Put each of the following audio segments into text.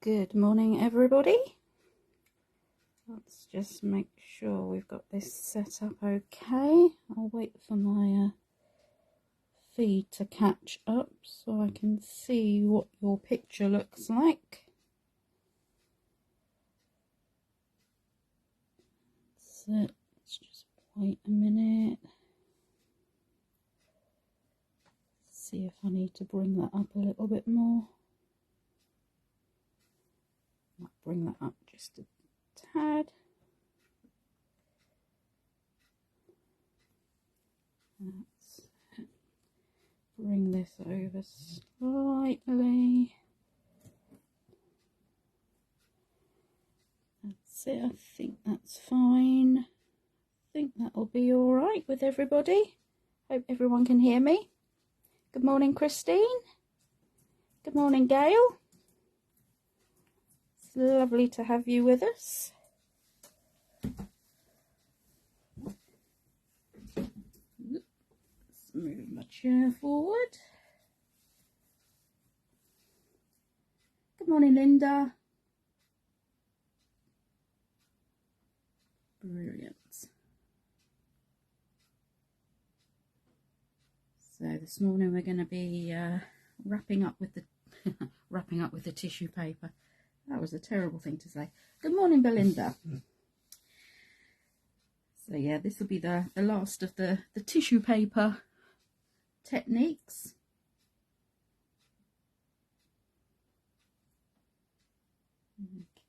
Good morning, everybody. Let's just make sure we've got this set up okay. I'll wait for my feed to catch up so I can see what your picture looks like. So let's just wait a minute. See if I need to bring that up a little bit more. Might bring that up just a tad. Let's bring this over slightly. That's it, I think that's fine. I think that'll be all right with everybody. Hope everyone can hear me. Good morning, Christine. Good morning, Gail. It's lovely to have you with us. Let's move my chair forward. Good morning, Linda. Brilliant. So this morning we're going to be wrapping up with the wrapping up with the tissue paper. That was a terrible thing to say. Good morning, Belinda. So yeah, this will be the last of the tissue paper techniques.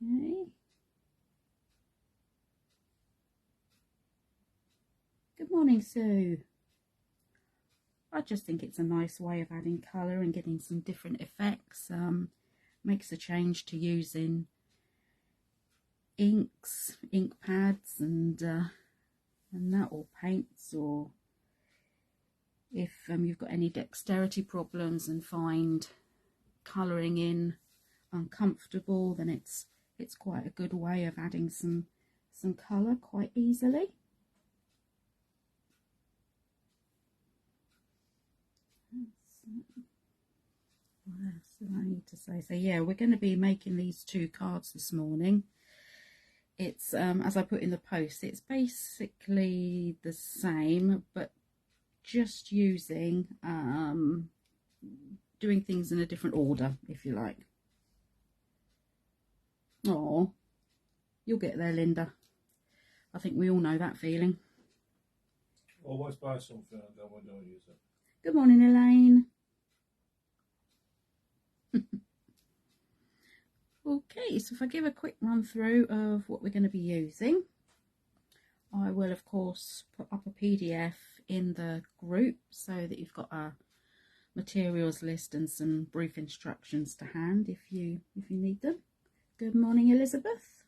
Okay. Good morning, Sue. I just think it's a nice way of adding colour and getting some different effects. Makes a change to using inks, ink pads and that, or paints, or if you've got any dexterity problems and find colouring in uncomfortable, then it's quite a good way of adding some colour quite easily. What else do I need to say? So yeah, we're going to be making these two cards this morning. It's as I put in the post, it's basically the same, but just using doing things in a different order, if you like. Oh, you'll get there, Linda. I think we all know that feeling. Always buy something and then we don't use it. Good morning, Elaine. Okay, so if I give a quick run through of what we're going to be using, I will of course put up a PDF in the group so that you've got a materials list and some brief instructions to hand if you need them. Good morning, Elizabeth.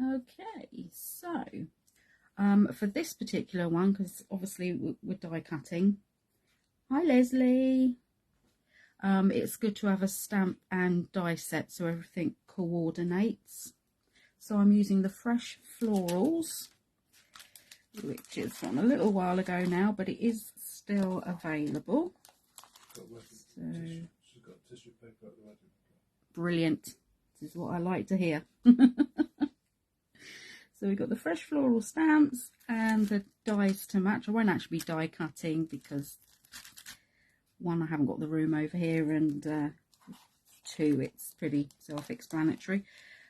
Okay, so for this particular one, because obviously we're die cutting. Hi, Leslie. It's good to have a stamp and die set so everything coordinates. So I'm using the Fresh Florals, which is from a little while ago now, but it is still available. So, she's got tissue paper at the wedding. Brilliant. This is what I like to hear. So we've got the Fresh Floral stamps and the dies to match. I won't actually be die cutting because one, I haven't got the room over here, and two, it's pretty self-explanatory.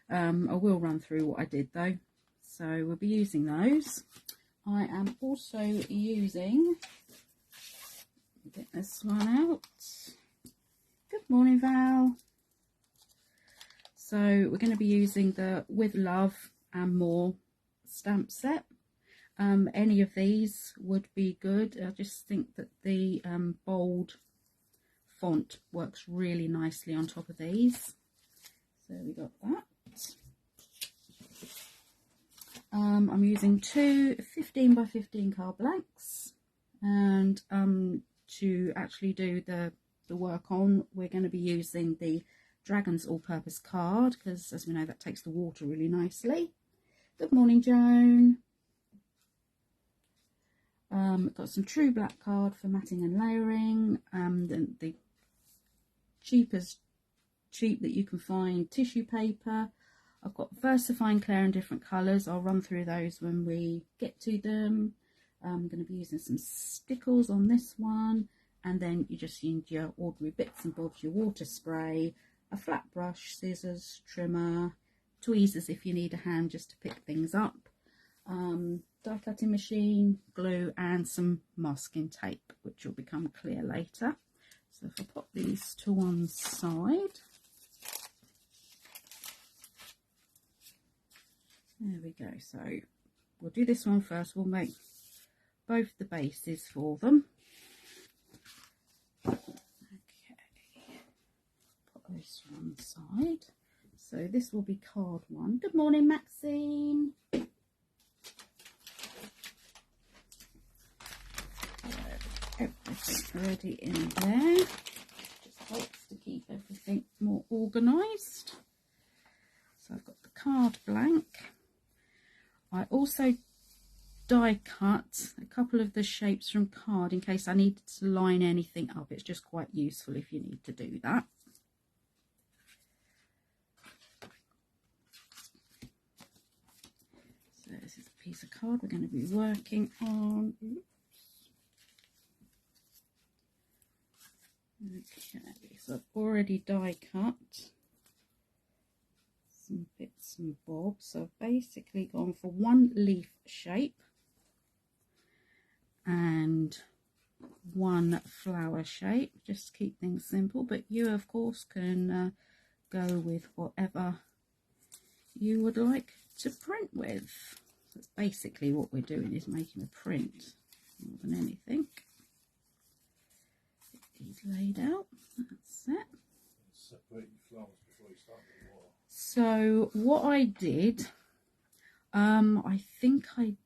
I will run through what I did though. So we'll be using those. I am also using, get this one out. Good morning, Val. So we're going to be using the With Love and More stamp set. Any of these would be good. I just think that the bold font works really nicely on top of these. So we got that. I'm using two 15 by 15 card blanks, and to actually do the work on, we're going to be using the Dragon's All-Purpose card, because as we know, that takes the water really nicely. Good morning, Joan. Got some True Black card for matting and layering. The cheapest cheap that you can find tissue paper. I've got VersaFine Clear in different colours. I'll run through those when we get to them. I'm going to be using some stickles on this one, and then you just need your ordinary bits and bobs, your water spray, a flat brush, scissors, trimmer, tweezers if you need a hand just to pick things up, die cutting machine, glue, and some masking tape, which will become clear later. So if I pop these to one side, there we go. So we'll do this one first. We'll make both the bases for them. Okay, put those to one side. So this will be card one. Good morning, Maxine. Everything already in there. Just helps to keep everything more organised. So I've got the card blank. I also die cut a couple of the shapes from card in case I need to line anything up. It's just quite useful if you need to do that. So this is a piece of card we're going to be working on. Oops. Okay, so I've already die cut some bits and bobs. So I've basically gone for one leaf shape and one flower shape, just to keep things simple, but you of course can go with whatever you would like to print with. That's basically what we're doing, is making a print more than anything. These laid out, that's it. Separate your flowers before you start the water. So what I did, I think I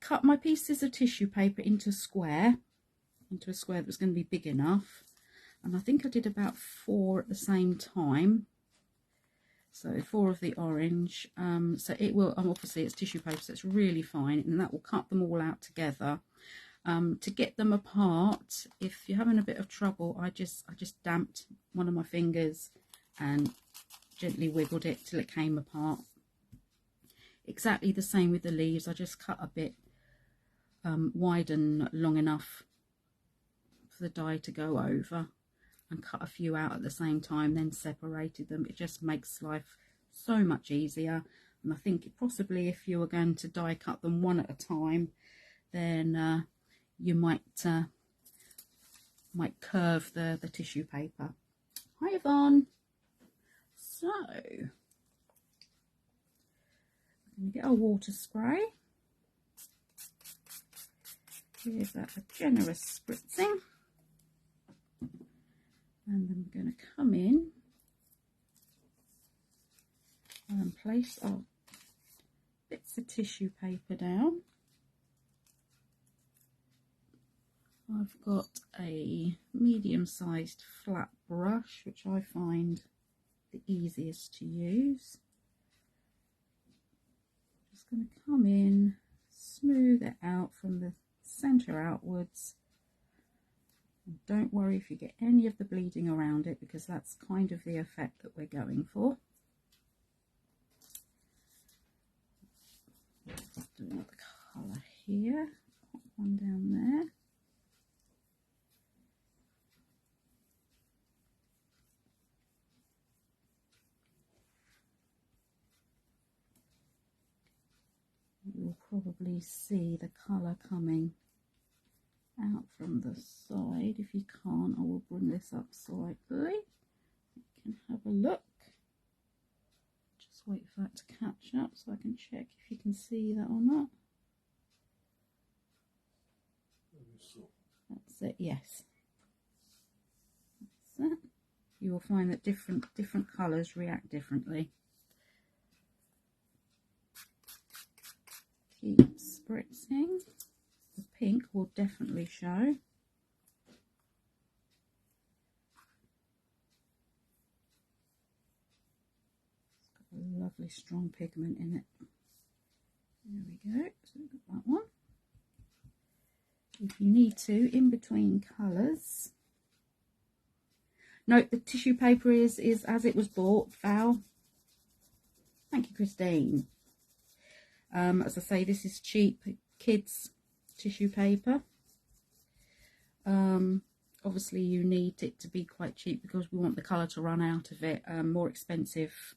cut my pieces of tissue paper into a square that was going to be big enough, and I think I did about 4 at the same time. So 4 of the orange. So it will, obviously it's tissue paper, so it's really fine, and that will cut them all out together. To get them apart, if you're having a bit of trouble, I just damped one of my fingers and gently wiggled it till it came apart. Exactly the same with the leaves. I just cut a bit wide and long enough for the die to go over, and cut a few out at the same time, then separated them. It just makes life so much easier. And I think possibly if you were going to die cut them one at a time, then you might curve the tissue paper. Hi Yvonne. So we're going to get our water spray. Here's a generous spritzing, and then we're going to come in and place our bits of tissue paper down. I've got a medium-sized flat brush, which I find the easiest to use. Just going to come in, smooth it out from the centre outwards. And don't worry if you get any of the bleeding around it, because that's kind of the effect that we're going for. Do another colour here, pop one down there. You'll probably see the colour coming out from the side. If you can't, I will bring this up slightly. You can have a look. Just wait for that to catch up so I can check if you can see that or not. That's it, yes. That's it. You will find that different colours react differently. Keep spritzing. The pink will definitely show. It's got a lovely strong pigment in it. There we go. So we've got that one. If you need to, in between colours, No, the tissue paper is as it was bought, Val. Thank you, Christine. As I say, this is cheap kids tissue paper. Obviously you need it to be quite cheap because we want the colour to run out of it. More expensive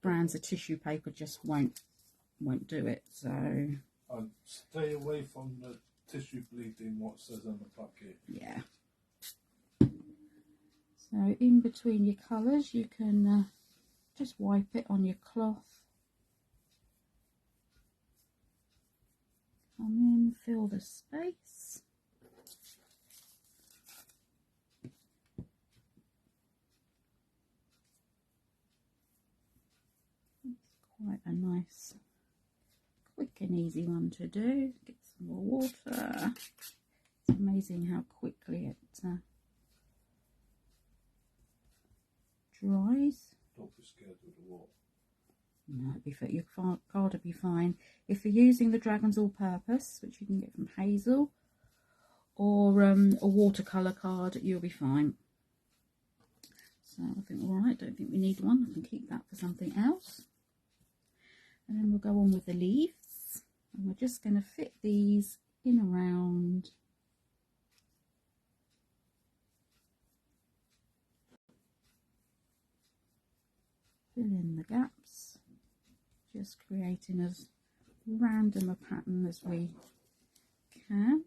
brands of tissue paper just won't do it. So and stay away from the tissue bleeding, what says on the packet. yeah. So in between your colours you can just wipe it on your cloth. Come in, fill the space. Quite a nice, quick and easy one to do. Get some more water. It's amazing how quickly it dries. Don't be scared of the water. No, your card will be fine. If you're using the Dragon's All-Purpose, which you can get from Hazel, or a watercolour card, you'll be fine. So I think we're alright. Don't think we need one. I can keep that for something else. And then we'll go on with the leaves, and we're just going to fit these in around fill in the gaps, just creating as random a pattern as we can.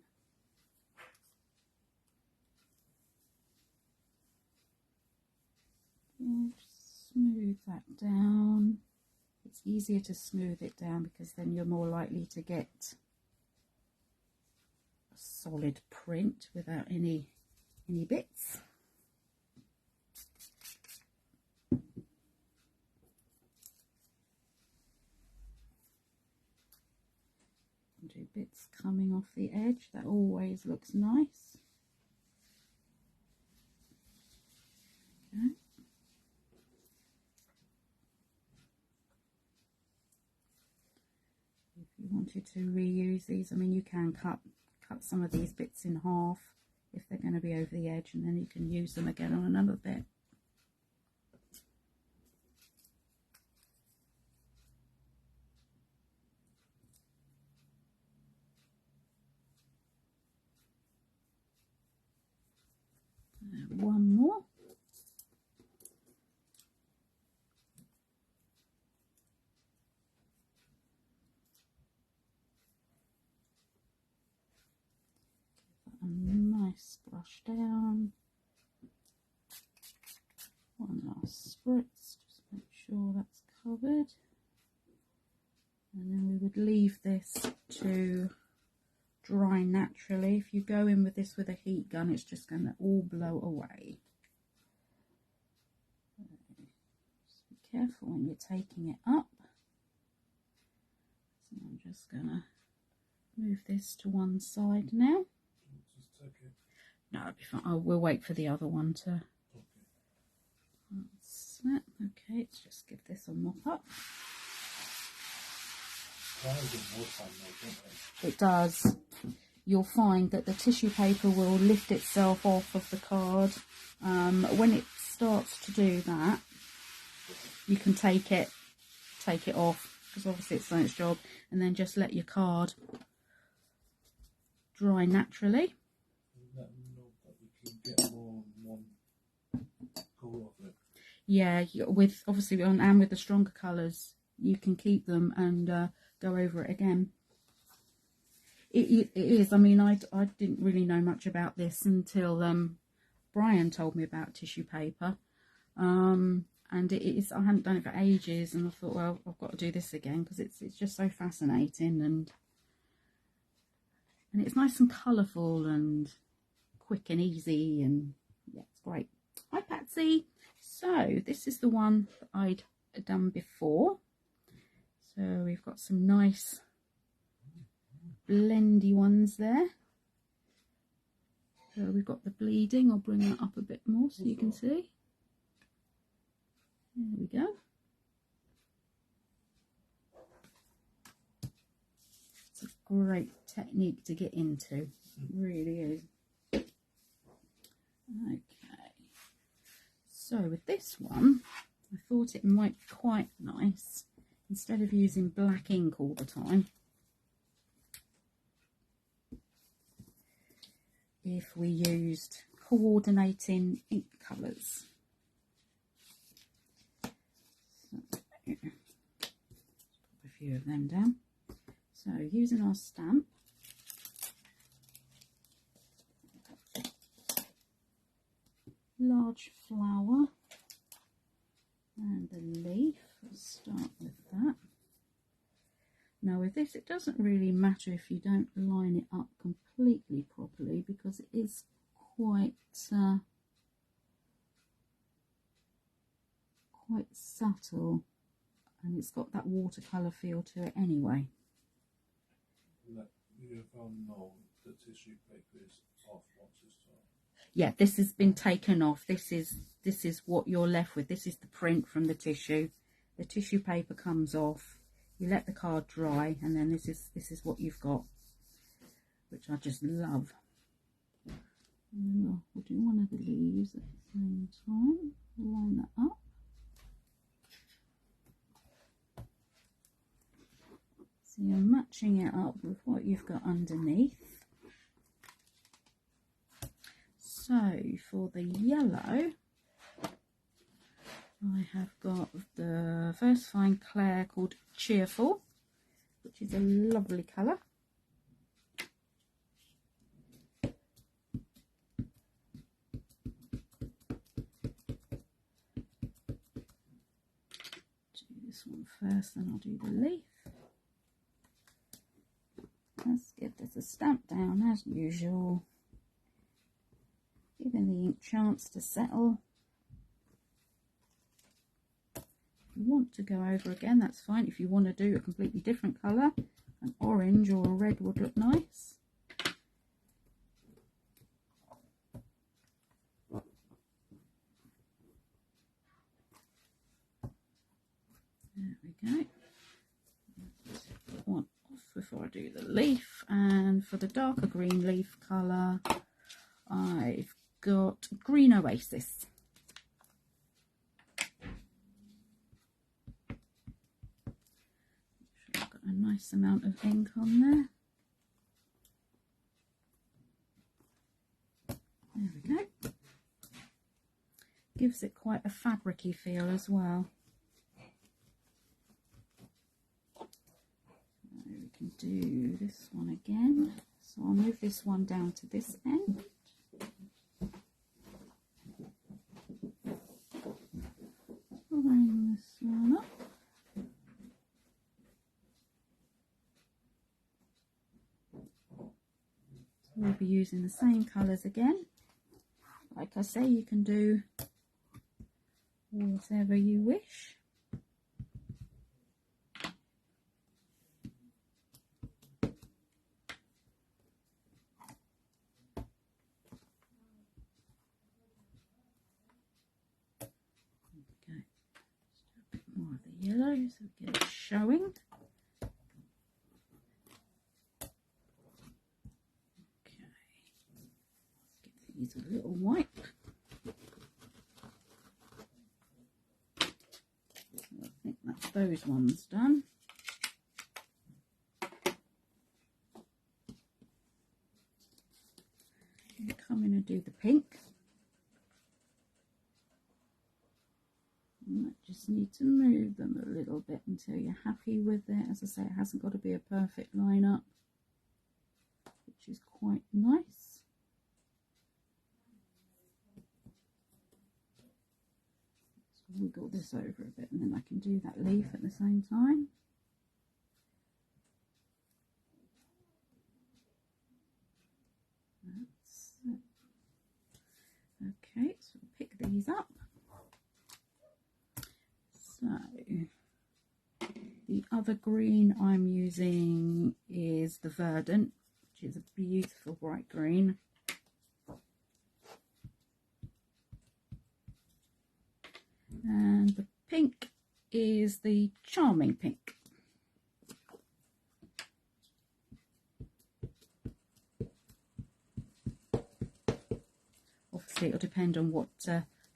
Just smooth that down. It's easier to smooth it down because then you're more likely to get a solid print without any bits. Do bits coming off the edge, that always looks nice. Okay. If you wanted to reuse these, I mean, you can cut some of these bits in half if they're going to be over the edge, and then you can use them again on another bit. One more. A nice brush down. One last spritz, just make sure that's covered. And then we would leave this to dry naturally. If you go in with this with a heat gun, it's just going to all blow away. Just be careful when you're taking it up. So I'm just going to move this to one side now. Just take it. No, it'll be fine. Oh, we'll wait for the other one to snap. Okay, let's just give this a mop up. It does. You'll find that the tissue paper will lift itself off of the card. When it starts to do that, you can take it off, because obviously it's done its job, and then just let your card dry naturally. Let them know that we can get more than one colour of it. Yeah, with obviously and with the stronger colours, you can keep them and go over it again. It is. I mean, I didn't really know much about this until Brian told me about tissue paper, and it is. I hadn't done it for ages, and I thought, well, I've got to do this again because it's just so fascinating, and it's nice and colourful and quick and easy, and yeah, it's great. Hi, Patsy. So this is the one that I'd done before. So we've got some nice blendy ones there. So we've got the bleeding. I'll bring that up a bit more so you can see. There we go. It's a great technique to get into. It really is. Okay. So with this one, I thought it might be quite nice, instead of using black ink all the time, if we used coordinating ink colours. So, put a few of them down. So using our stamp, large flower and the leaf, let's start with that. Now with this, it doesn't really matter if you don't line it up completely properly, because it is quite subtle, and it's got that watercolour feel to it anyway. Let you know the tissue paper is off once it's done. Yeah, this has been taken off. This is what you're left with. This is the print from the tissue. The tissue paper comes off. You let the card dry, and then this is what you've got, which I just love. And we'll do one of the leaves at the same time. Line that up. So you're matching it up with what you've got underneath. So for the yellow, I have got the First Fine Clair called Cheerful, which is a lovely colour. Do this one first, then I'll do the leaf. Let's give this a stamp down as usual, giving the ink chance to settle. If you want to go over again, that's fine. If you want to do a completely different colour, an orange or a red would look nice. There we go. Put one off before I do the leaf. And for the darker green leaf colour, I've got Green Oasis. I've got a nice amount of ink on there. There we go. Gives it quite a fabricy feel as well. We can do this one again. So I'll move this one down to this end. Line this one up. So we'll be using the same colours again. Like I say, you can do whatever you wish. More of the yellow so we get it showing. Okay, let's give these a little wipe. So I think that's those ones done. And come in and do the pink. You just need to move them a little bit until you're happy with it. As I say, it hasn't got to be a perfect line-up, which is quite nice. So wiggle this over a bit, and then I can do that leaf at the same time. That's it. Okay, so we'll pick these up. So the other green I'm using is the Verdant, which is a beautiful bright green. And the pink is the Charming Pink. Obviously it'll depend on what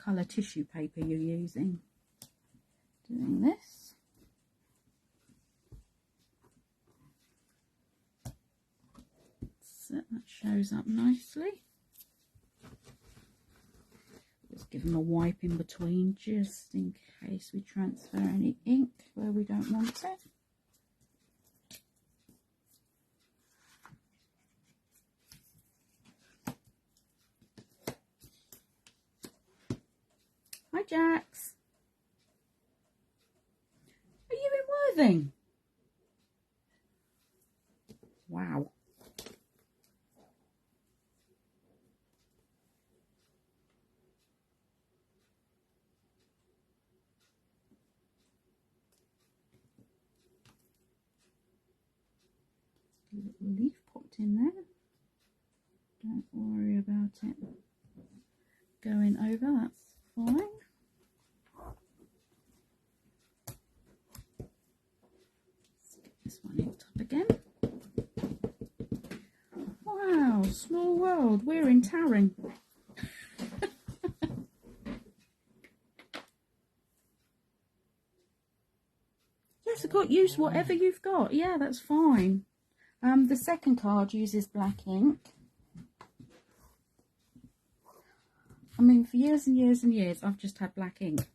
colour tissue paper you're using. Doing this. So that shows up nicely. Just give them a wipe in between just in case we transfer any ink where we don't want it. Hi Jax. Are you in Worthing? Wow. A little leaf popped in there. Don't worry about it going over, that's fine. Let's get this one inked up again. Wow, small world, we're in Tarring. Yes, I've got use whatever you've got. Yeah, that's fine. The second card uses black ink. I mean, for years and years and years, I've just had black ink.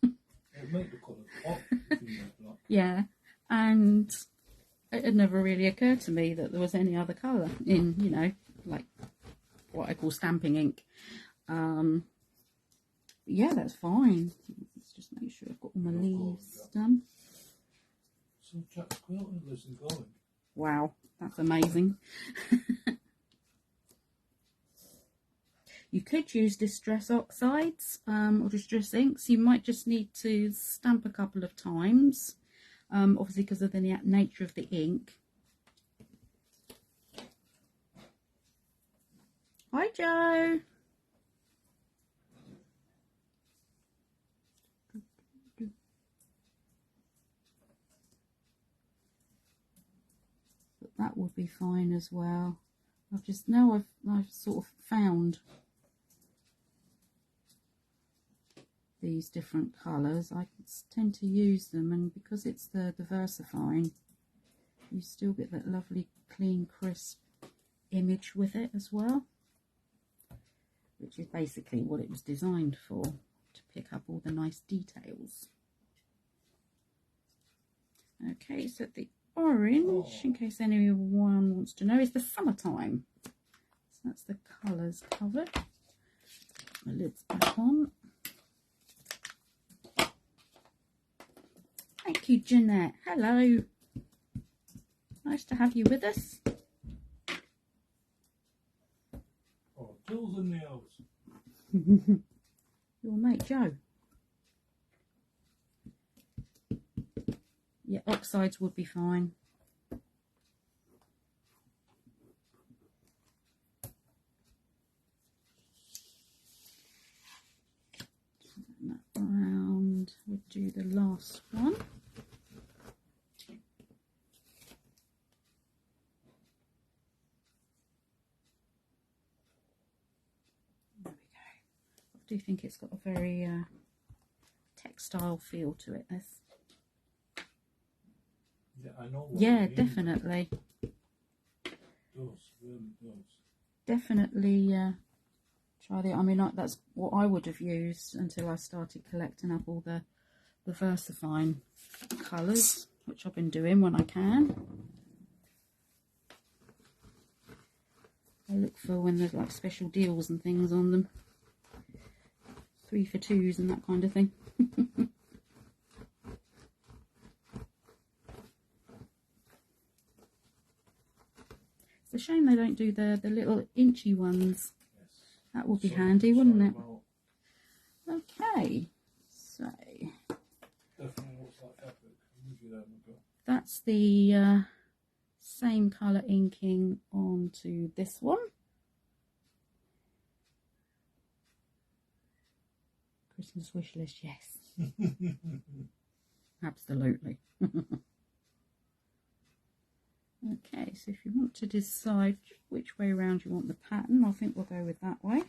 It make the colours pop if you use black. Yeah, and it had never really occurred to me that there was any other colour in, you know, like what I call stamping ink. Yeah, that's fine. Let's just make sure I've got all my leaves done. So Jack's quilting isn't going. Wow, that's amazing. You could use distress oxides or distress inks. You might just need to stamp a couple of times, obviously because of the nature of the ink. Hi Joe. But that would be fine as well. I've sort of found these different colours. I tend to use them, and because it's the diversifying, you still get that lovely clean crisp image with it as well, which is basically what it was designed for, to pick up all the nice details. Okay, so the orange, in case anyone wants to know, is the summertime. So that's the colours covered. My lid's back on. Thank you, Jeanette. Hello. Nice to have you with us. Oh, Jill's in the house. Your mate Joe. Yeah, oxides would be fine. Turn that around. We'll do the last one. There we go. I do think it's got a very textile feel to it, this. Yeah, I know. Yeah, definitely. It does, really does. Definitely try the. I mean, that's what I would have used until I started collecting up all the versifying colours, which I've been doing when I can. I look for when there's like special deals and things on them, 3 for 2s and that kind of thing. It's a shame they don't do the little inchy ones. Yes. That would be handy, wouldn't it? Okay, so Definitely looks like epic. that's the same colour inking onto this one. Christmas wish list, yes. Absolutely. Okay, so if you want to decide which way around you want the pattern, I think we'll go with that way.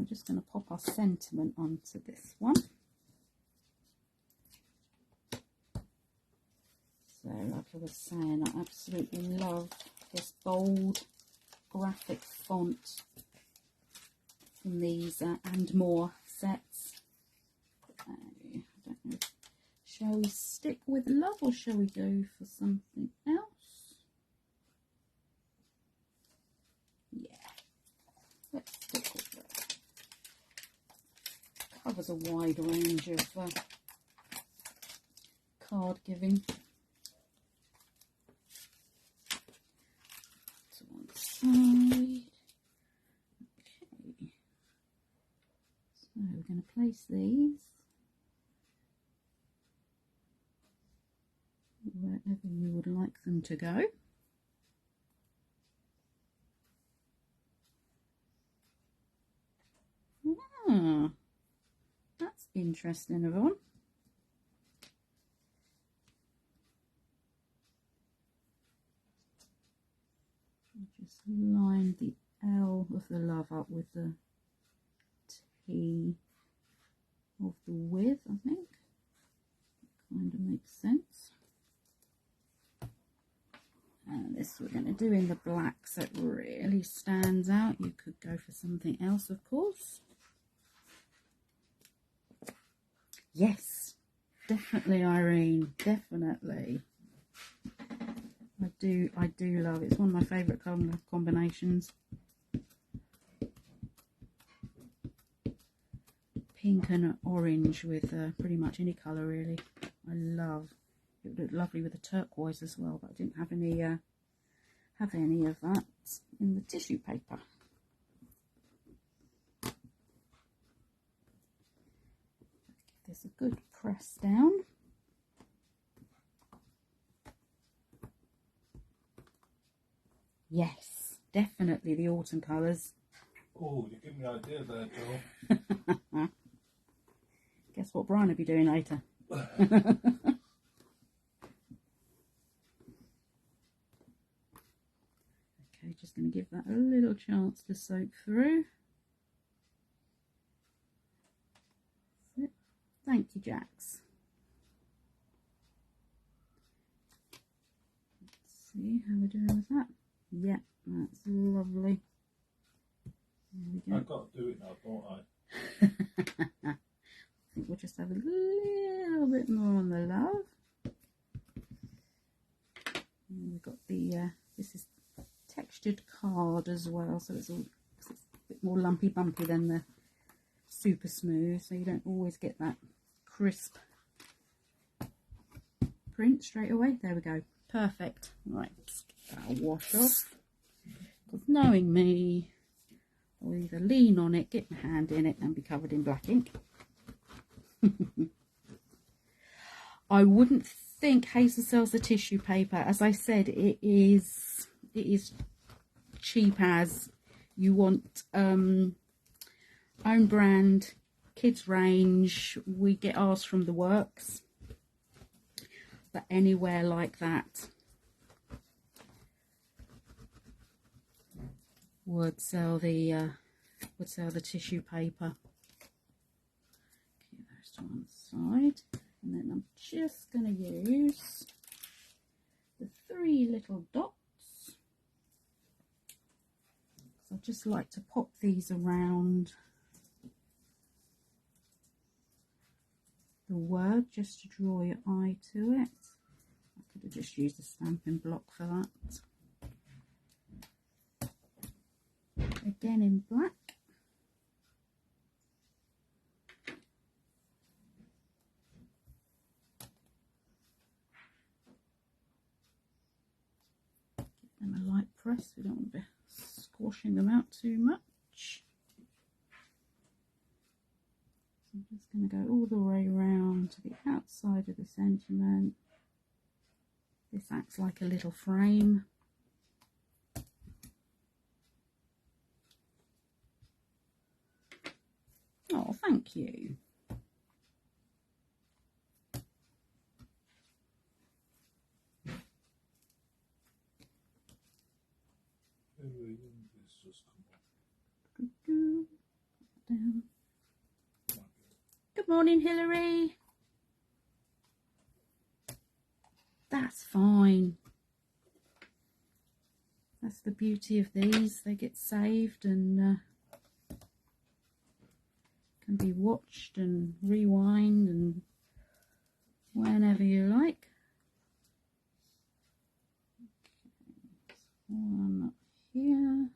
we're just going to pop our sentiment onto this one. So like I was saying, I absolutely love this bold graphic font from these and more sets. I don't know, shall we stick with love or shall we go for something else? Yeah, let's stick with that. Covers a wide range of card giving. To one side. Okay. So we're going to place these wherever you would like them to go. Ah, that's interesting, everyone. Just line the L of the love up with the T of the with, I think. Kind of makes sense. And this we're going to do in the black so it really stands out. You could go for something else, of course. Yes, definitely, Irene, definitely. I do love it. It's one of my favourite combinations. Pink and orange with pretty much any colour, really. I love. It would look lovely with the turquoise as well, but I didn't have any of that in the tissue paper. Give this a good press down. Yes, definitely the autumn colours. Oh, you give me an idea there, Joe. Guess what Brian will be doing later. Okay, just going to give that a little chance to soak through. That's it. Thank you, Jax. Let's see how we're doing with that. Yeah, that's lovely. There we go. I've got to do it now, don't I? I think we'll just have a little bit more on the love. And we've got the, this is textured card as well, so it's a bit more lumpy bumpy than the super smooth, so you don't always get that crisp print straight away. There we go, perfect. Right, let's get that wash off, because knowing me, I'll either lean on it, get my hand in it and be covered in black ink. I wouldn't think Hazel sells the tissue paper. As I said, it is cheap as. You want own brand, kids range. We get ours from the works, but anywhere like that would sell the tissue paper. Okay, those to one side, and then I'm just going to use the 3 little dots. I just like to pop these around the word just to draw your eye to it. I could have just used a stamping block for that. Again in black. Give them a light press. We don't want to be squashing them out too much. So I'm just going to go all the way around to the outside of the sentiment. This acts like a little frame. Oh, thank you. Good morning, Hillary. That's fine. That's the beauty of these. They get saved and can be watched and rewind and whenever you like. One up here.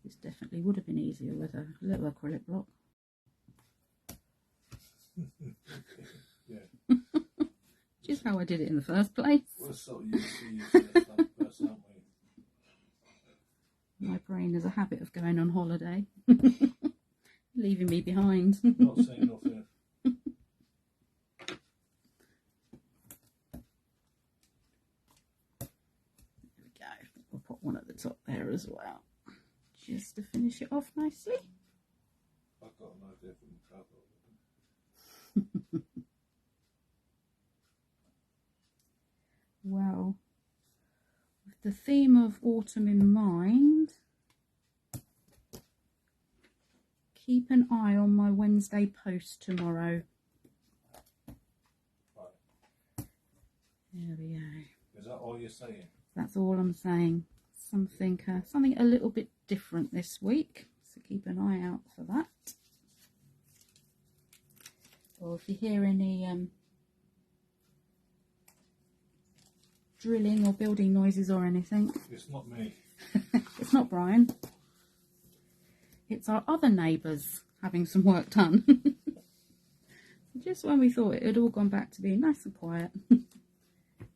This definitely would have been easier with a little acrylic block. Yeah. Which is how I did it in the first place. We're so used to using this stuff first, aren't we? My brain has a habit of going on holiday, leaving me behind. Not saying nothing. There we go. We'll put one at the top there as well, just to finish it off nicely. I've got an idea from the cover. Well, with the theme of autumn in mind, keep an eye on my Wednesday post tomorrow. Right. There we go. Is that all you're saying? That's all I'm saying. Something a little bit different this week, so keep an eye out for that. Or if you hear any drilling or building noises or anything, It's not me. it's not Brian. It's our other neighbours having some work done. Just when we thought it had all gone back to being nice and quiet,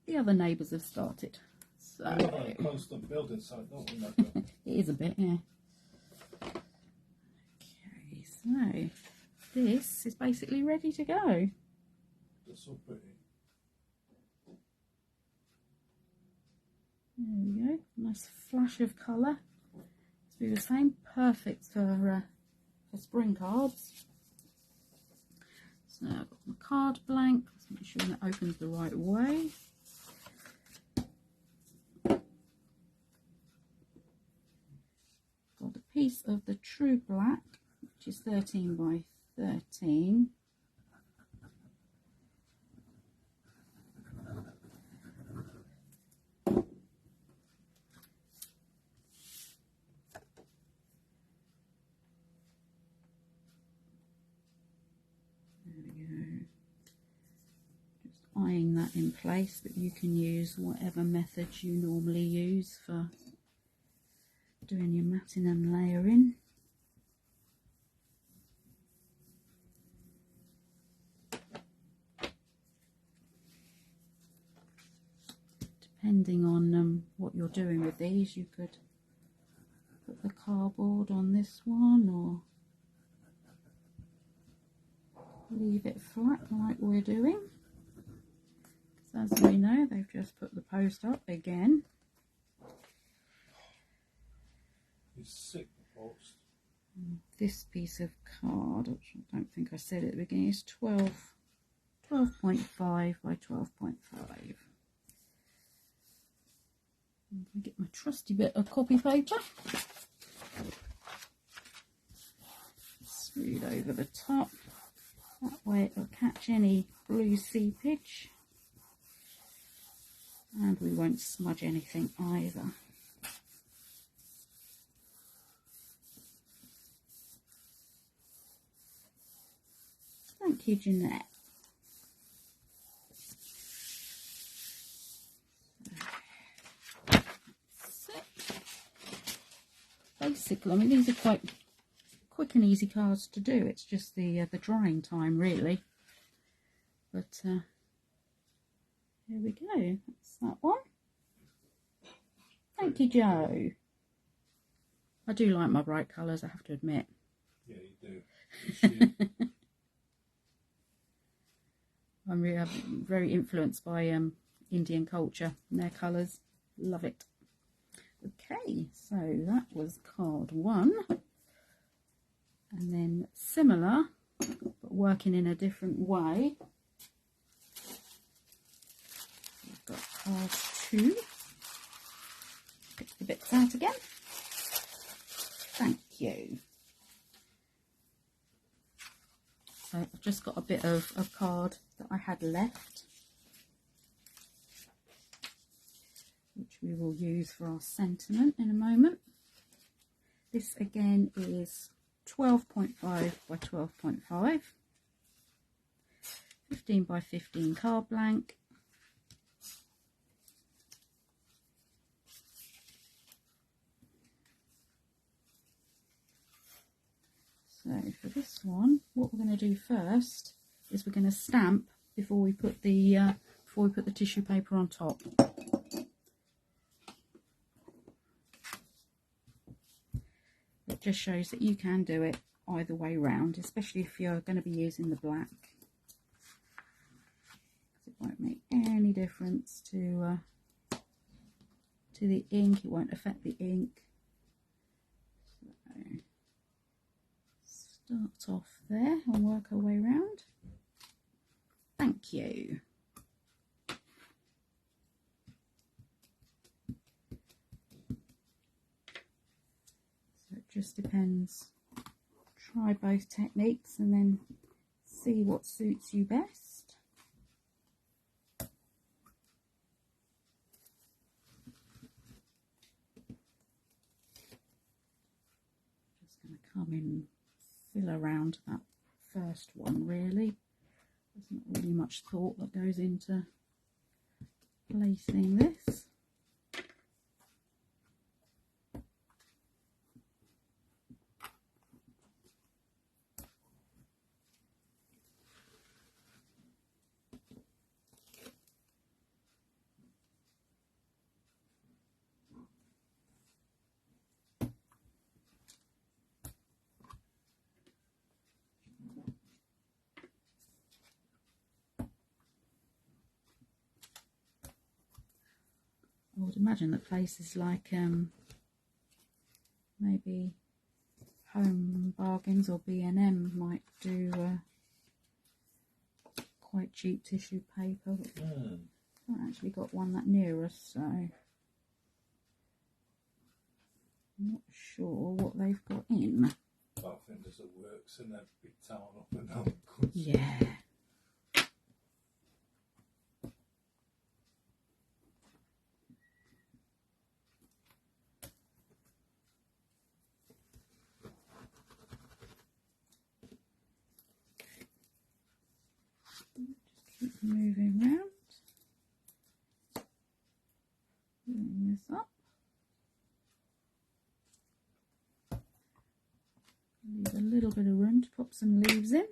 the other neighbours have started. So We have a constant building site, don't we, Nigel? it is a bit, yeah. Okay, so this is basically ready to go. They're so pretty. There we go. Nice flash of colour. As we were saying, perfect for spring cards. So I've got my card blank. Let's make sure that opens the right way. Got a piece of the true black, which is 13 by 13. Eyeing that in place, but you can use whatever methods you normally use for doing your matting and layering. Depending on what you're doing with these, you could put the cardboard on this one or leave it flat like we're doing. As we know, they've just put the post up again. It's sick, the post. This piece of card, which I don't think I said at the beginning, is 12.5 by 12.5. I get my trusty bit of copy paper. Smooth over the top. That way it will catch any blue seepage. And we won't smudge anything either. Thank you, Jeanette. So, basically, I mean, these are quite quick and easy cards to do. It's just the drying time, really. But here we go. That's that one. Thank you, Joe. I do like my bright colours, I have to admit. Yeah, you do. You I'm really very influenced by Indian culture and their colours. Love it. Okay, so that was card 1. And then similar, but working in a different way. got card 2. Pick the bits out again. Thank you. So I've just got a bit of a card that I had left, which we will use for our sentiment in a moment. This again is 12.5 by 12.5, 15 by 15 card blank. So for this one, what we're going to do first is we're going to stamp before we put the tissue paper on top. It just shows that you can do it either way round, especially if you're going to be using the black. It won't make any difference to the ink. It won't affect the ink. So start off there and work our way round. Thank you. So it just depends. Try both techniques and then see what suits you best. Just going to come in, fill around that first one really. There's not really much thought that goes into placing this. I would imagine that places like maybe Home Bargains or B&M might do quite cheap tissue paper. I've not actually got one that near us, so I'm not sure what they've got in. I think there's a works in that big town up and down. Yeah. Keep moving round, filling this up. Leave a little bit of room to pop some leaves in.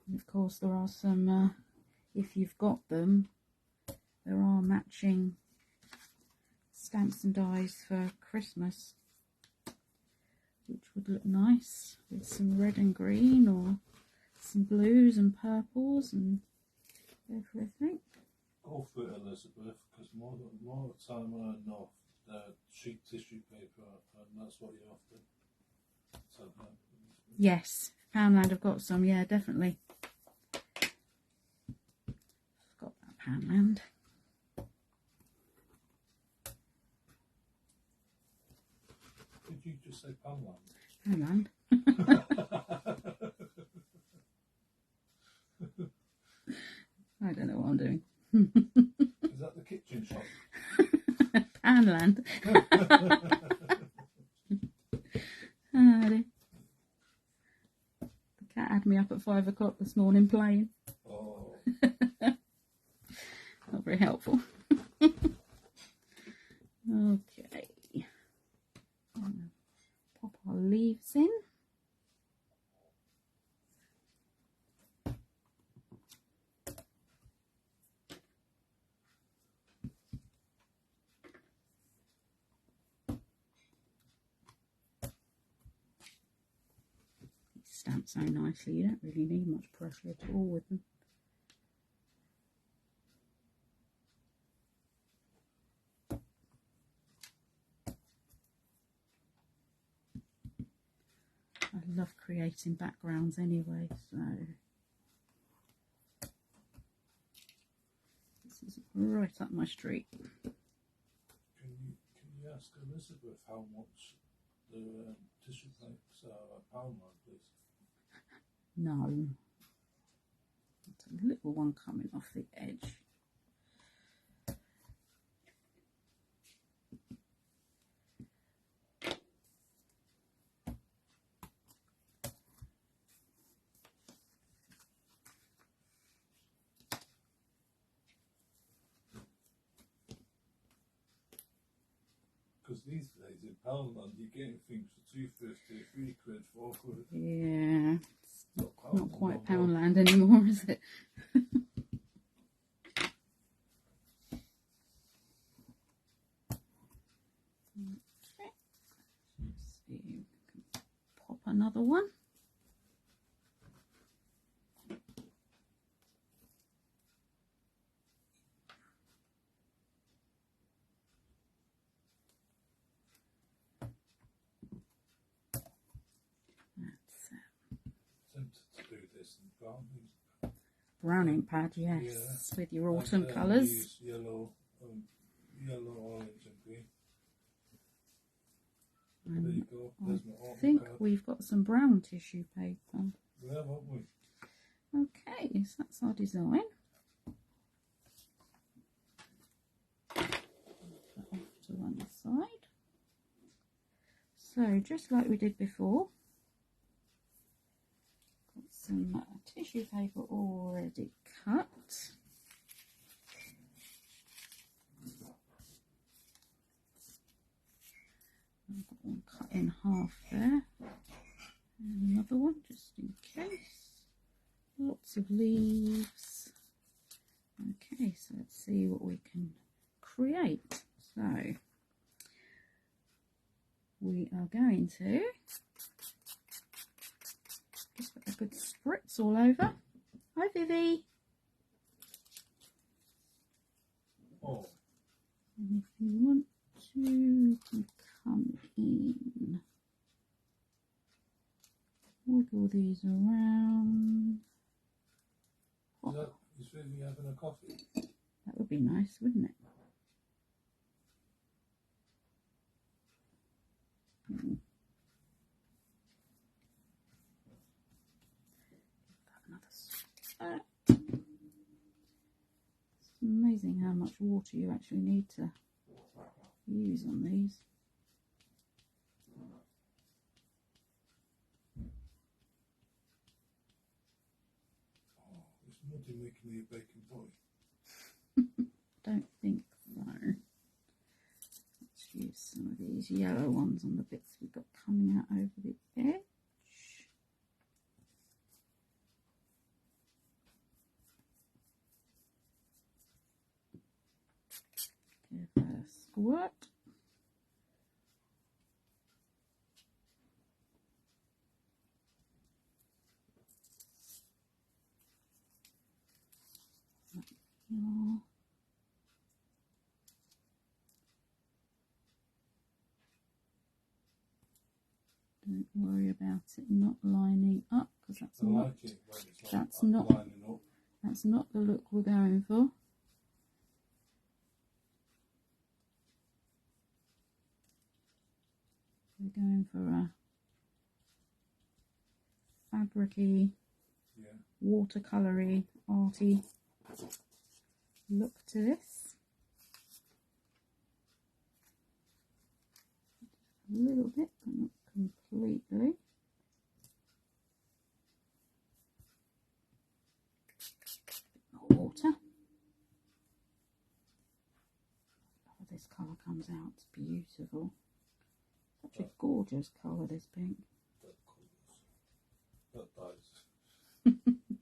And of course there are some, if you've got them, there are matching stamps and dies for Christmas, which would look nice with some red and green or some blues and purples and everything. Go for it, Elizabeth, because more of the time I know cheap tissue paper, and that's what you have to tell them. Yes, Poundland have got some, yeah, definitely. Got that Poundland. Did you just say Poundland? Poundland. I don't know what I'm doing. Is that the kitchen shop? Poundland. Oh, dear. The cat had me up at 5 o'clock this morning playing. Oh. Not very helpful. Okay. Pop our leaves in. Stamp so nicely, you don't really need much pressure at all with them. I love creating backgrounds anyway, so this is right up my street. Can you ask Elizabeth how much the tissue papers are a pound, please? No, it's a little one coming off the edge. Because these days in Poundland you're getting things for £2.50, £3, £4. Yeah, it's Not not quite Poundland no more. Poundland anymore, is it? Okay. Let's see if we can pop another one. Tempted to do this in brown. Browning pad, yes, Yeah. with your autumn And, colours. use yellow, orange and green. There you go. There's my I autumn think card. we've got some brown tissue paper. We have, haven't we? Okay, so that's our design. Put that off to one side. So just like we did before, got some tissue paper already cut. I've got one cut in half there, and another one just in case. Lots of leaves. Okay, so let's see what we can create. So we are going to just put a good spritz all over. Hi Vivi. Oh, And if you want to, you can come in. Wiggle these around. is Vivi having a coffee? That would be nice, wouldn't it? Another spurt. It's amazing how much water you actually need to use on these. Oh, it's muddy making me a bacon boy. Don't think so. Let's use some of these yellow ones on the bits we've got coming out over the edge. Give it a squirt. Here. Don't worry about it not lining up, because that's I not like it when it's that's not not- lining up. that's not the look we're going for. We're going for a fabricy, Yeah. watercolory, arty look to this. A little bit, but not completely. More water. Oh, this colour comes out, it's beautiful. Such a gorgeous colour, this pink. That dyes.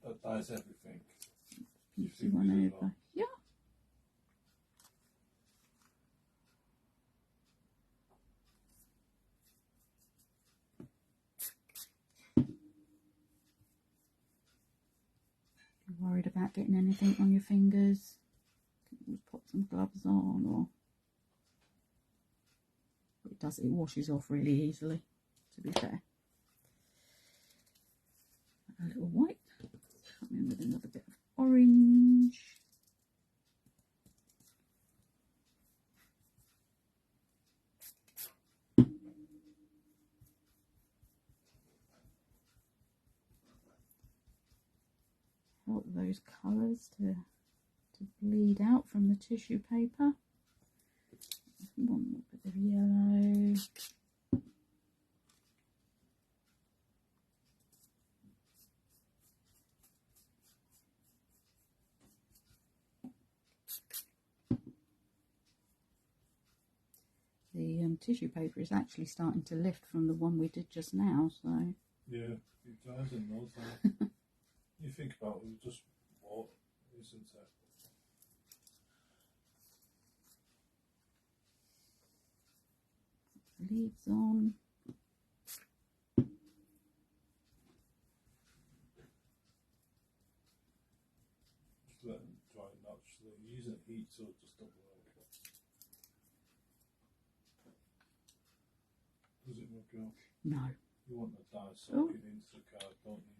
That dyes everything. You Beauty think one we do over. not? Yeah. You're worried about getting anything on your fingers? You can just put some gloves on, or it washes off really easily, to be fair. a little white. Come in with another bit of orange. Help those colours to bleed out from the tissue paper. One bit of yellow. The tissue paper is actually starting to lift from the one we did just now, so... Yeah, it does in those. You think about it, just water, isn't it? Leaves on. Just let them dry naturally. Using heat so it just doesn't work. Does it work out? No. You want the dye soaking into the card, don't you?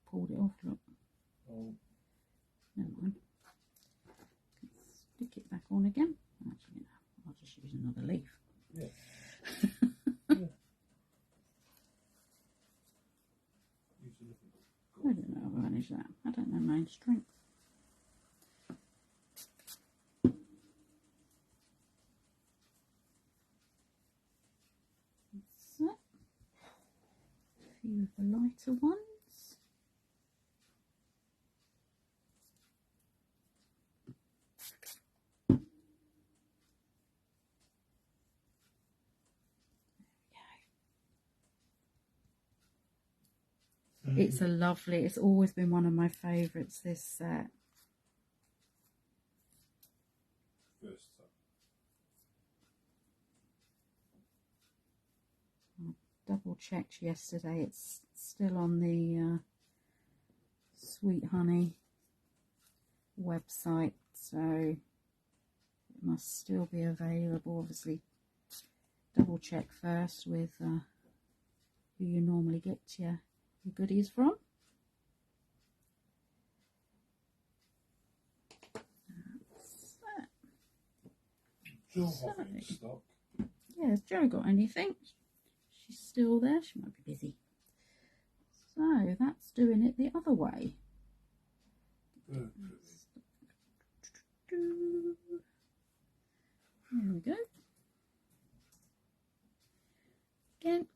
Pulled it off, look. Oh. Never mind. Stick it back on again. Actually, no. I'll just use another leaf. Yeah. Yeah. I don't know how I manage that. I don't know my own strength. That's it. A few of the lighter ones. It's a lovely, it's always been one of my favourites, this set. First time. I double checked yesterday, it's still on the Sweet Honey website, so it must still be available. Obviously, double check first with who you normally get your goodies from. Joe having stock. Yeah, has Joe got anything? She's still there. She might be busy. So that's doing it the other way. Very There we go. Again,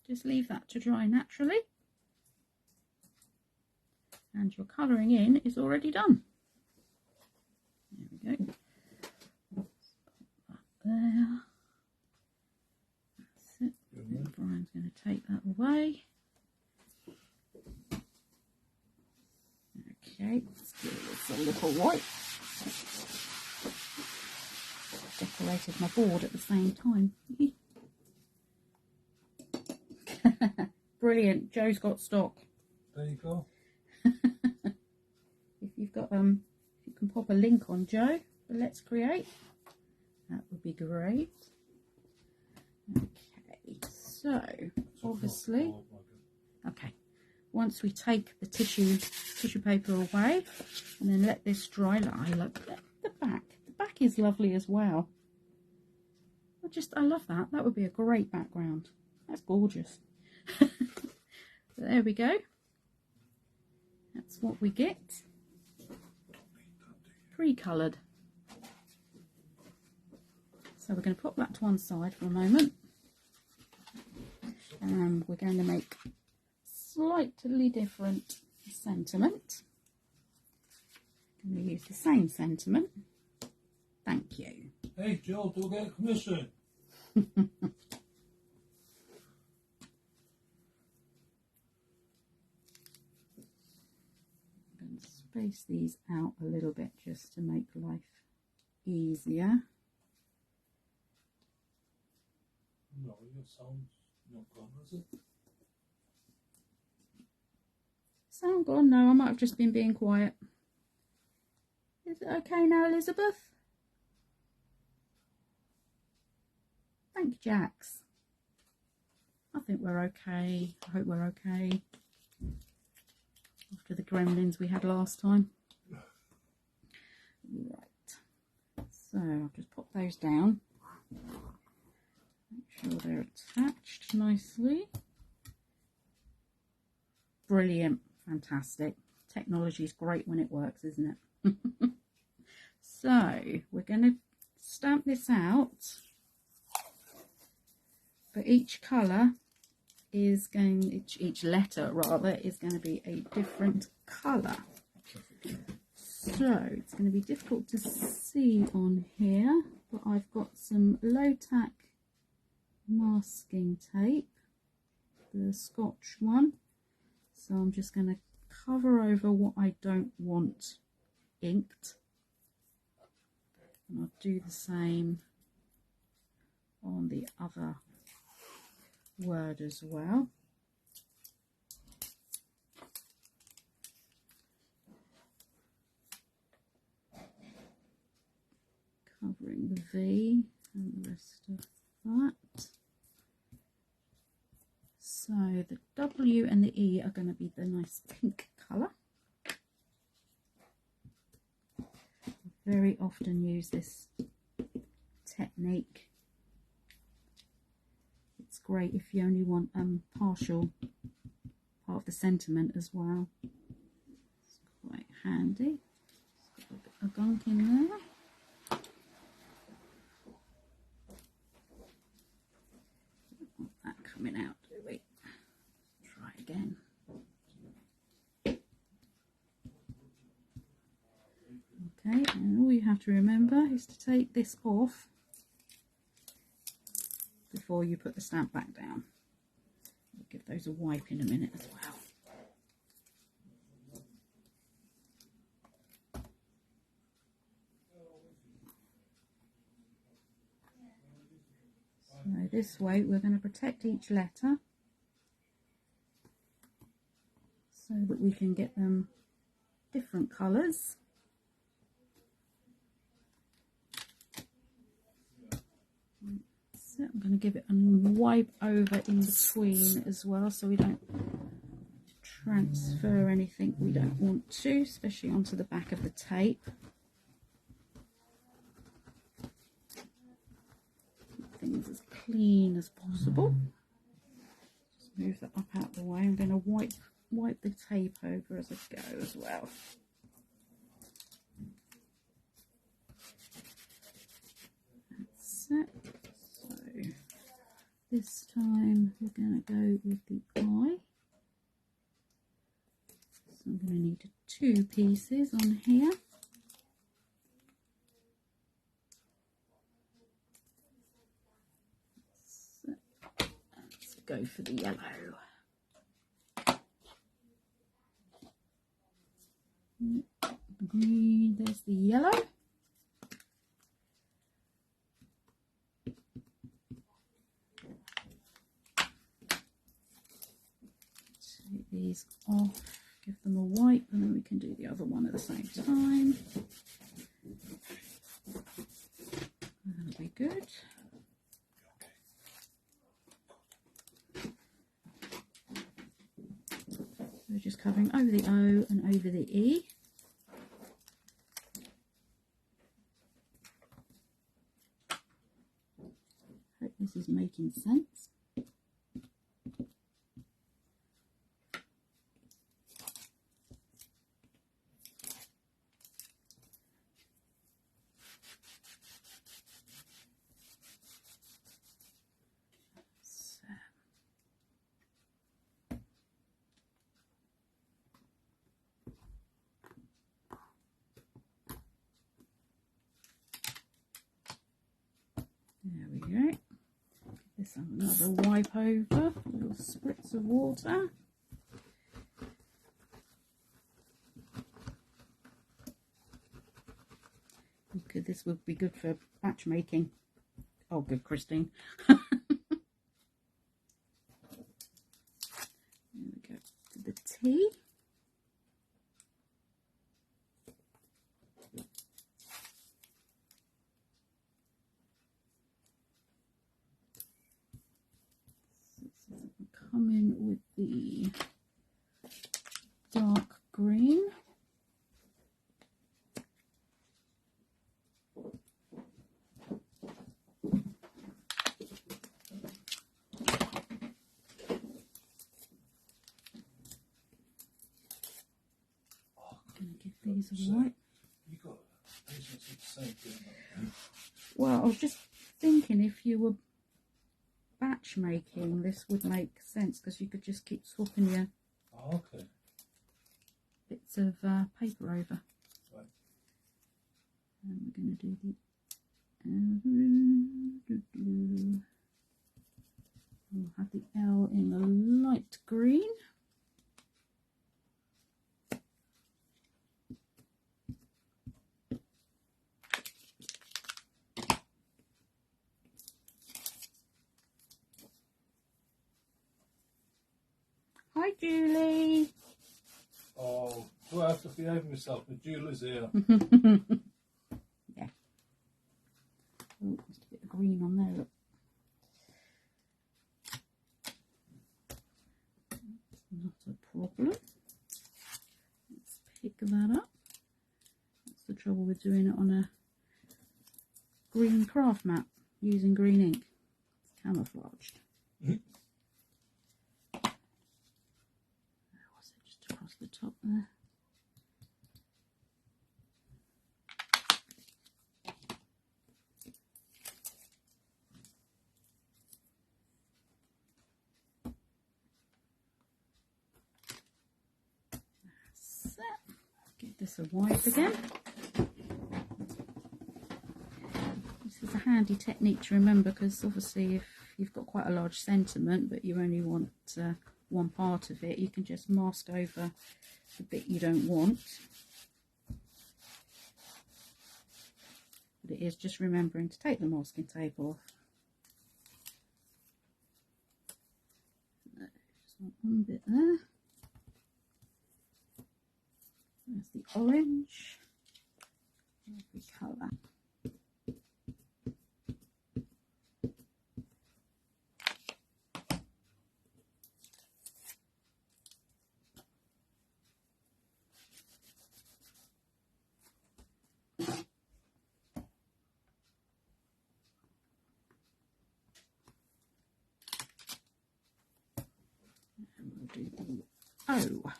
just leave that to dry naturally. And your colouring in is already done. There we go. Let's pop that there. That's it. Brian's going to take that away. Okay, let's give this a little white. Decorated my board at the same time. Brilliant. Joe's got stock. There you go. If you've got if you can pop a link on Joe for Let's Create, that would be great. Okay, so obviously, okay, once we take the tissue paper away and then let this dry, I look at the back. The back is lovely as well. I love that. That would be a great background. That's gorgeous. So there we go. That's what we get. Pre-coloured. So we're going to pop that to one side for a moment. And we're going to make slightly different sentiment. I'm going to use the same sentiment. Thank you. Hey Joe, don't get a commission. Space these out a little bit just to make life easier. No, your sound's not gone, is it? Sound gone? No, I might have just been being quiet. Is it okay now, Elizabeth? Thank you, Jax. I think we're okay. I hope we're okay. after the gremlins we had last time. Right, so I'll just pop those down. Make sure they're attached nicely. Brilliant, fantastic. Technology is great when it works, isn't it? So we're going to stamp this out, but each colour is going, each letter rather, is going to be a different colour. So it's going to be difficult to see on here, but I've got some low tack masking tape, the Scotch one. So I'm just going to cover over what I don't want inked. And I'll do the same on the other word as well. Covering the V and the rest of that. So the W and the E are going to be the nice pink colour. I very often use this technique. It's great if you only want partial part of the sentiment as well. It's quite handy. Just got a bit of gunk in there. Don't want that coming out, do we? Try again. Okay, and all you have to remember is to take this off before you put the stamp back down. We'll give those a wipe in a minute as well. So this way we're going to protect each letter so that we can get them different colours. So I'm going to give it a wipe over in between as well, so we don't transfer anything we don't want to, especially onto the back of the tape. Keep things as clean as possible. Just move that up out of the way. I'm going to wipe the tape over as I go as well. That's it. So this time we're going to go with the eye. So I'm going to need 2 pieces on here. So let's go for the yellow. The green, there's the yellow. Take these off, give them a wipe, and then we can do the other one at the same time. That'll be good. We're just covering over the O and over the E. Hope this is making sense. There we go. Give this another wipe over, a little spritz of water. Okay, this would be good for batch making. Oh, good, Christine. There we go. To the T. Come in with the dark These are white. You got agency the same thing. Well, I was just thinking if you were batch making, this would make sense because you could just keep swapping your Oh, okay. bits of paper over. Right. And we're going to do the we'll have the L in the light green. Hi Julie. Oh, do I have to behave myself? The Julie's here. Yeah. Oh, just a bit of green on there, look. Not a problem. Let's pick that up. That's the trouble with doing it on a green craft map using green ink. It's camouflaged. Was it just across the top there? That's it. Give this a wipe again. This is a handy technique to remember because obviously if you've got quite a large sentiment but you only want one part of it, you can just mask over the bit you don't want. But it is just remembering to take the masking tape off. Just want one bit there. There's the orange. Every colour. Do the O.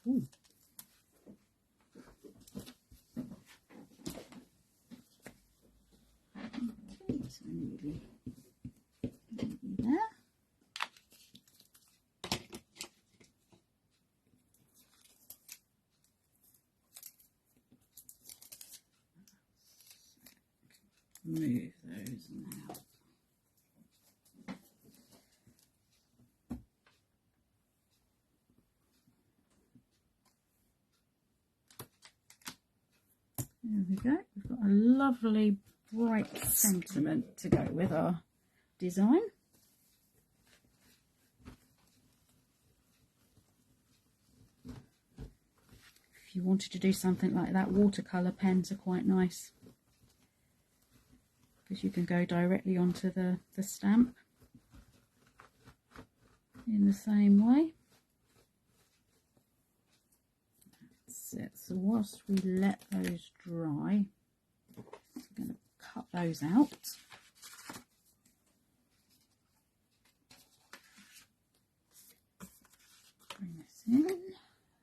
Ooh. Okay, so nearly there. Move those now. There we go. We've got a lovely bright sentiment to go with our design. If you wanted to do something like that, watercolour pens are quite nice because you can go directly onto the stamp in the same way. That's it. So whilst we let those dry, we're going to cut those out. Bring this in.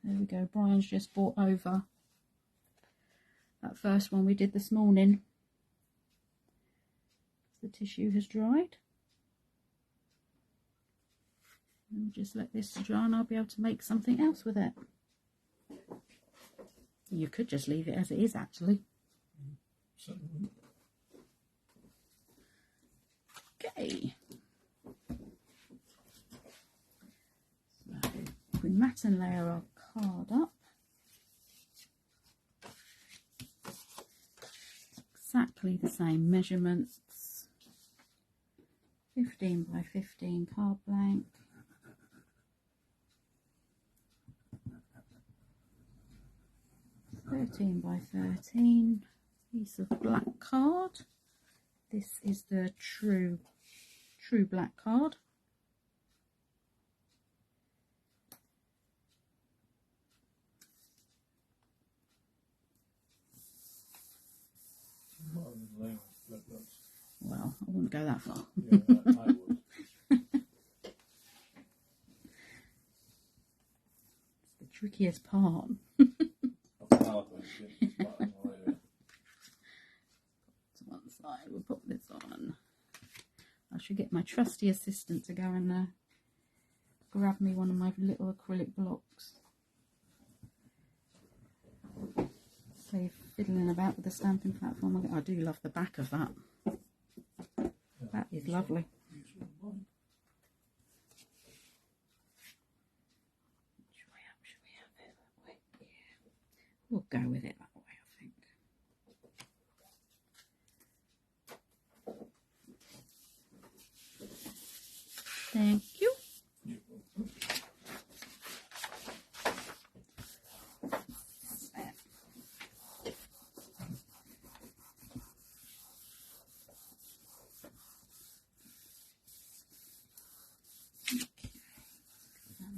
There we go. Brian's just brought over that first one we did this morning. The tissue has dried. And we'll just let this dry and I'll be able to make something else with it. You could just leave it as it is actually. Okay. So we mat and layer our card up. Exactly the same measurements. 15 by 15 card blank. (13 by 13) piece of black card. This is the true black card. Well, I wouldn't go that far. Yeah, I would. trickiest part. To one side, we'll put this on. I should get my trusty assistant to go and grab me one of my little acrylic blocks. So fiddling about with the stamping platform. I do love the back of that. That is lovely. We'll go with it that way, I think. Thank you.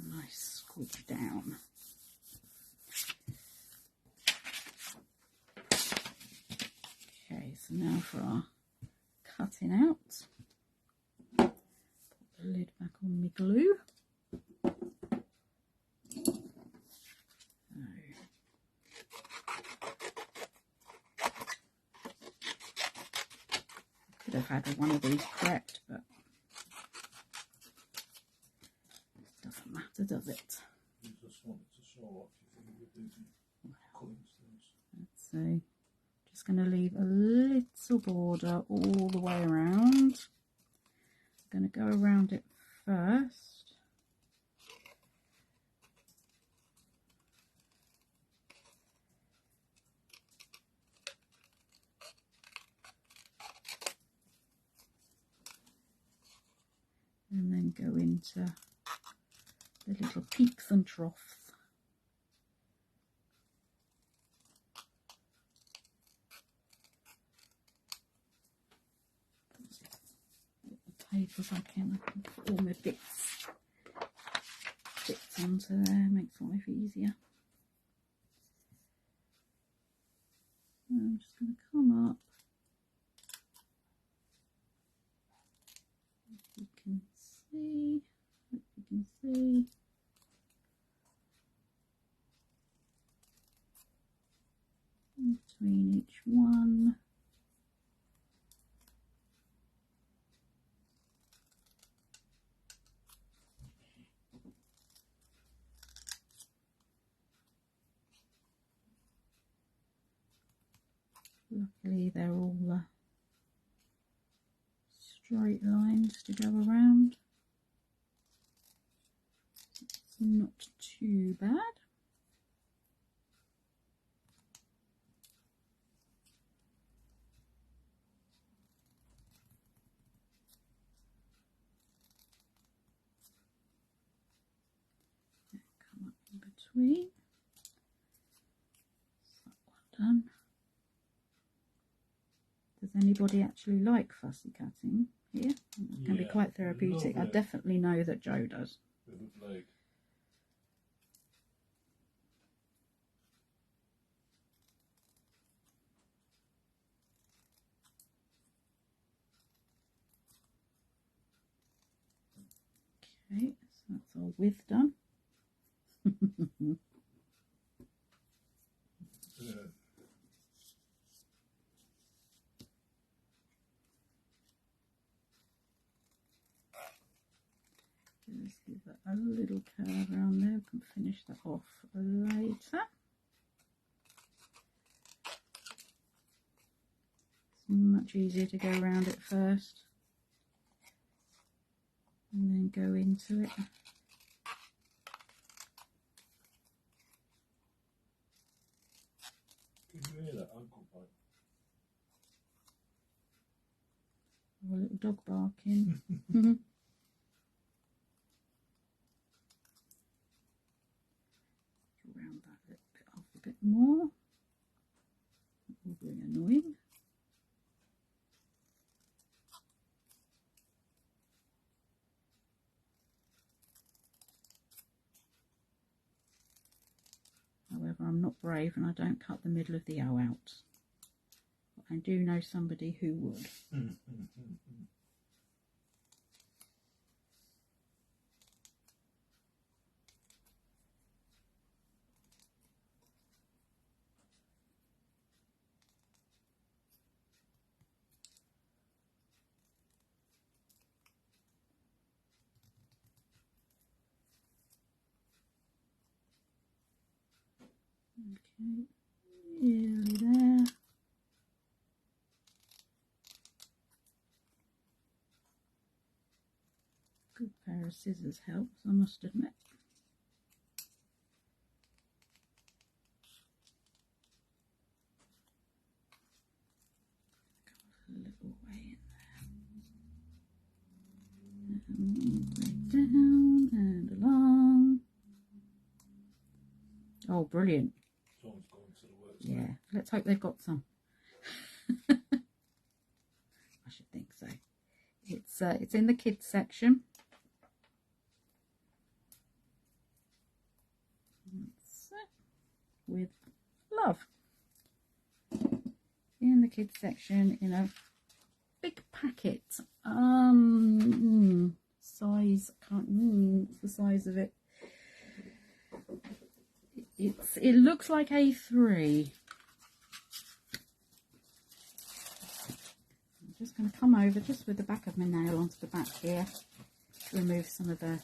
Nice squeak down. Okay, so now for our cutting out. Put the lid back on my glue. Could have had one of these prepped, but it doesn't matter, does it? You just wanted to show off your finger, cutting stones. Let's see. Just going to leave a little border all the way around. I'm going to go around it first. And then go into the little peaks and troughs. Put the paper back in. I can put all my bits onto there, makes life easier. And I'm just going to come up. If you can see, hope you can see. In between each one. Luckily they're all straight lines to go around. It's not too bad. Come up in between. That's that one done. Does anybody actually like fussy cutting here? It can be quite therapeutic. I definitely know that Joe does. Okay, so that's our width done. Just give it a little curve around there. We can finish that off later. It's much easier to go around it first and then go into it. Can you hear that ankle bite? A little dog barking. Round that little bit off a bit more. That will be annoying. However, I'm not brave and I don't cut the middle of the O out. But I do know somebody who would. Okay, nearly there. Good pair of scissors helps, I must admit. Go a little way in there. And down and along. Oh, brilliant. Someone's going to the works. Yeah, let's hope they've got some. I should think so. It's in the kids section. That's it. With love. In the kids section in a big packet. Size, can't, what's the size of it? It looks like A3. I'm just going to come over just with the back of my nail onto the back here to remove some of the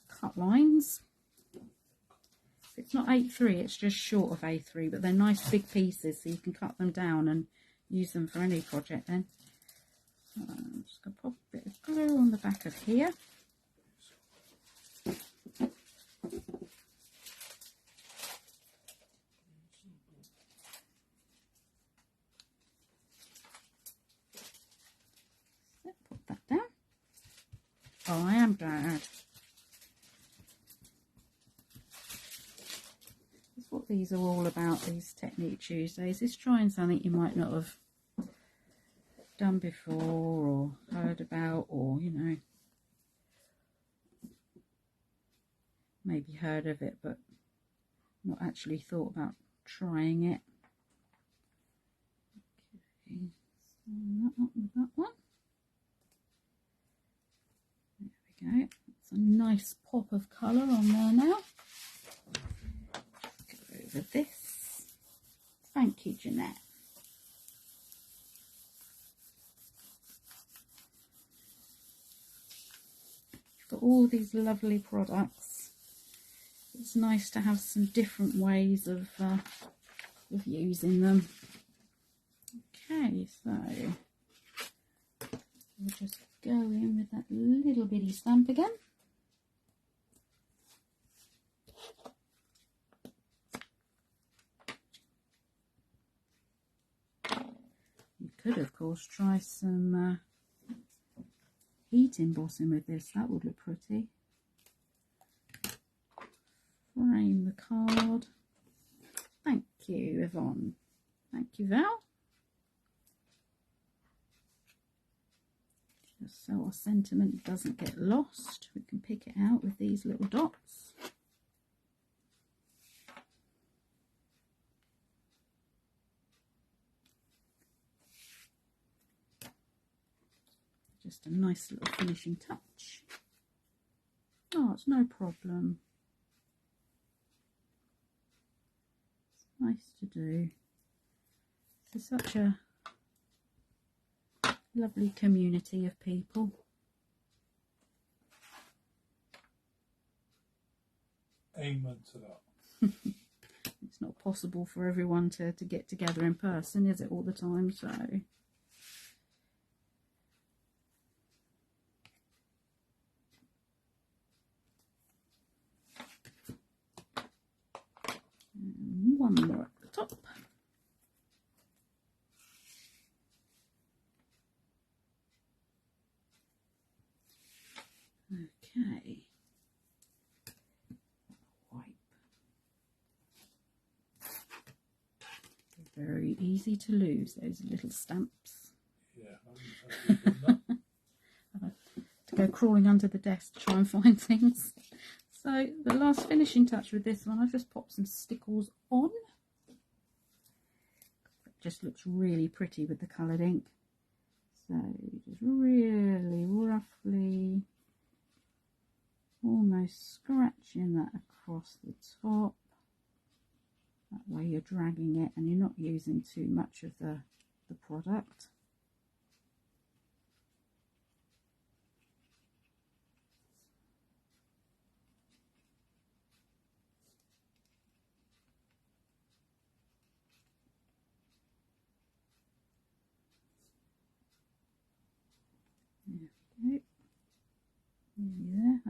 cut lines. It's not A3, it's just short of A3, but they're nice big pieces, so you can cut them down and use them for any project then. I'm just going to pop a bit of glue on the back of here. Put that down. Oh, I am glad. That's what these are all about, these Technique Tuesdays. Is trying something you might not have done before or heard about, or, you know, maybe heard of it but not actually thought about trying it. Okay, so that up with that one. There we go. That's a nice pop of colour on there now. Go over this. Thank you, Jeanette. You've got all these lovely products. It's nice to have some different ways of using them. Okay, so we'll just go in with that little bitty stamp again. You could, of course, try some heat embossing with this. That would look pretty. Frame the card. Thank you, Yvonne. Thank you, Val. Just so our sentiment doesn't get lost, we can pick it out with these little dots. Just a nice little finishing touch. Oh, it's no problem. It's nice to do. This is such a lovely community of people. Amen to that. It's not possible for everyone to get together in person, is it, all the time? So and one more at the top. Okay. Wipe. They're very easy to lose, those little stamps. Yeah, I haven't done that. I've had to go crawling under the desk to try and find things. So the last finishing touch with this one, I've just popped some stickles on. It just looks really pretty with the coloured ink. So just really roughly, almost scratching that across the top. That way you're dragging it and you're not using too much of the product.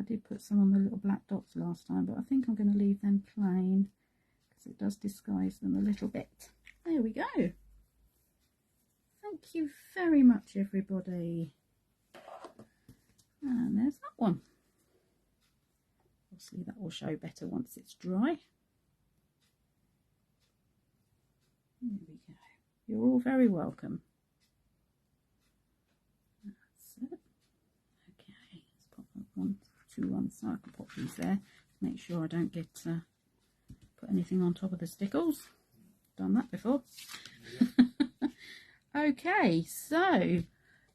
did put some on the little black dots last time, but I think I'm going to leave them plain because it does disguise them a little bit. There we go. Thank you very much, everybody. And there's that one. Obviously that will show better once it's dry. There we go. You're all very welcome. That's it. Okay, let's pop that one to one side. I can pop these there. Make sure I don't get put anything on top of the stickles. Done that before. Yeah. Okay, so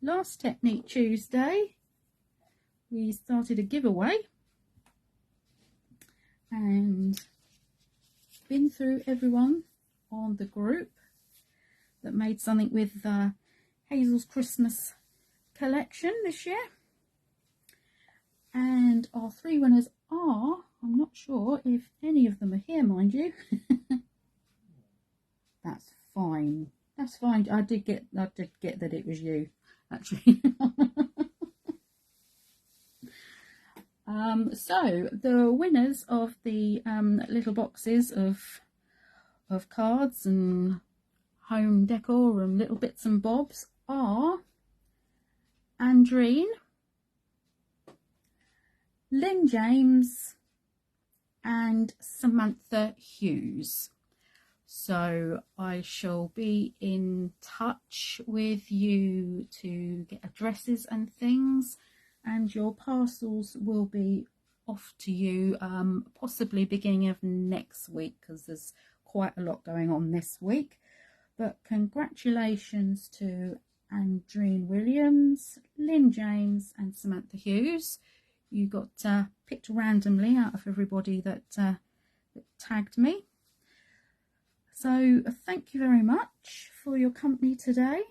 last Technique Tuesday we started a giveaway and been through everyone on the group that made something with Hazel's Christmas collection this year. And our 3 winners are, I'm not sure if any of them are here, mind you. That's fine. That's fine. I did get that it was you, actually. So the winners of the little boxes of cards and home decor and little bits and bobs are Andreen, Lynn James and Samantha Hughes. So I shall be in touch with you to get addresses and things, and your parcels will be off to you possibly beginning of next week, because there's quite a lot going on this week. But congratulations to Andreen Williams, Lynn James and Samantha Hughes. You got picked randomly out of everybody that tagged me. So thank you very much for your company today.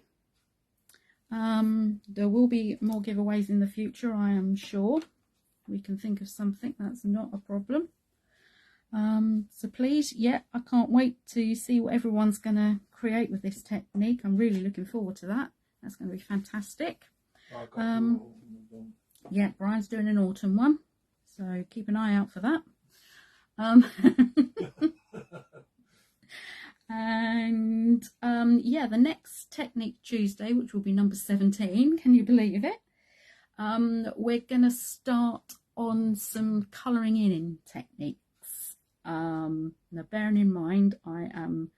There will be more giveaways in the future, I am sure. We can think of something, that's not a problem. So please, yeah, I can't wait to see what everyone's going to create with this technique. I'm really looking forward to that. That's going to be fantastic. Yeah, Brian's doing an autumn one, so keep an eye out for that. And yeah, the next Technique Tuesday, which will be number 17, can you believe it? We're going to start on some colouring in techniques. Now, bearing in mind, I am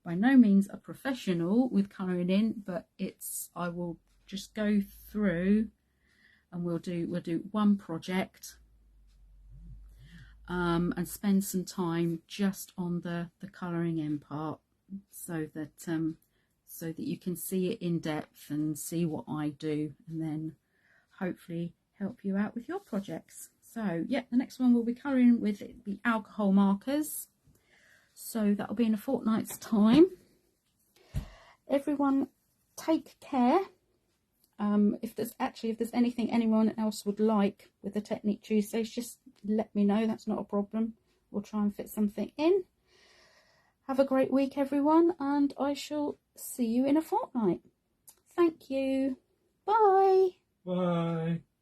by no means a professional with colouring in, but I will just go through and we'll do one project and spend some time just on the colouring in part, so that you can see it in depth and see what I do, and then hopefully help you out with your projects. So yeah, the next one will be colouring with the alcohol markers, so that'll be in a fortnight's time. Everyone take care. If there's anything anyone else would like with the Technique Tuesdays, just let me know. That's not a problem. We'll try and fit something in. Have a great week, everyone, and I shall see you in a fortnight. Thank you. Bye. Bye.